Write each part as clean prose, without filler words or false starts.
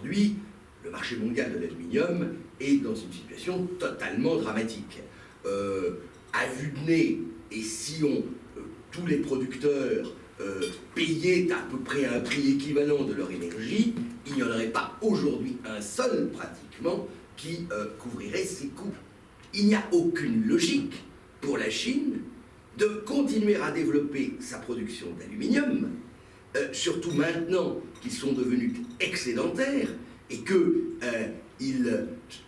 aujourd'hui, le marché mondial de l'aluminium est dans une situation totalement dramatique. À vue de nez, et si tous les producteurs payaient à peu près un prix équivalent de leur énergie, il n'y en aurait pas aujourd'hui un seul pratiquement qui couvrirait ces coûts. Il n'y a aucune logique pour la Chine de continuer à développer sa production d'aluminium, surtout maintenant qu'ils sont devenus excédentaires et qu'ils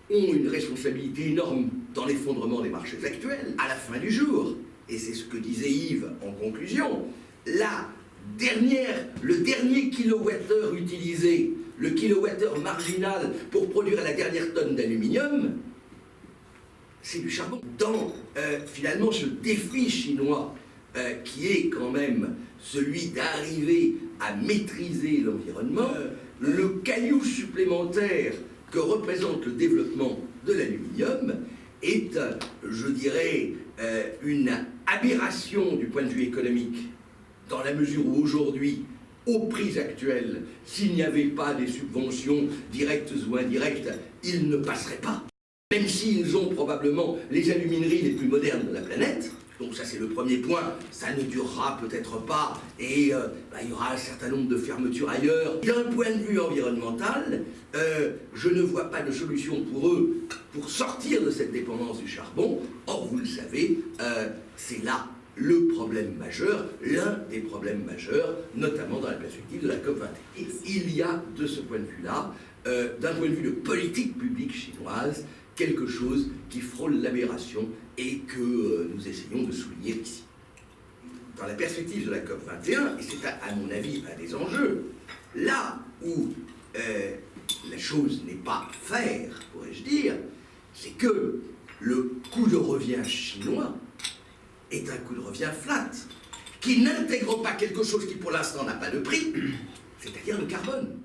ont une responsabilité énorme dans l'effondrement des marchés actuels. À la fin du jour, et c'est ce que disait Yves en conclusion, le dernier kilowattheure utilisé, le kilowattheure marginal pour produire la dernière tonne d'aluminium, c'est du charbon. Dans finalement ce défi chinois qui est quand même celui d'arriver à maîtriser l'environnement, le caillou supplémentaire que représente le développement de l'aluminium est, je dirais, une aberration du point de vue économique, dans la mesure où aujourd'hui, aux prix actuels, s'il n'y avait pas des subventions directes ou indirectes, ils ne passeraient pas. Même s'ils ont probablement les alumineries les plus modernes de la planète. Donc ça c'est le premier point, ça ne durera peut-être pas et il y aura un certain nombre de fermetures ailleurs. D'un point de vue environnemental, je ne vois pas de solution pour eux pour sortir de cette dépendance du charbon. Or vous le savez, c'est là le problème majeur, l'un des problèmes majeurs, notamment dans la perspective de la COP21. Et il y a de ce point de vue-là, d'un point de vue de politique publique chinoise, quelque chose qui frôle l'aberration et que nous essayons de souligner ici. Dans la perspective de la COP21, et c'est à mon avis un des enjeux, là où la chose n'est pas faire, pourrais-je dire, c'est que le coût de revient chinois est un coût de revient flat, qui n'intègre pas quelque chose qui pour l'instant n'a pas de prix, c'est-à-dire le carbone.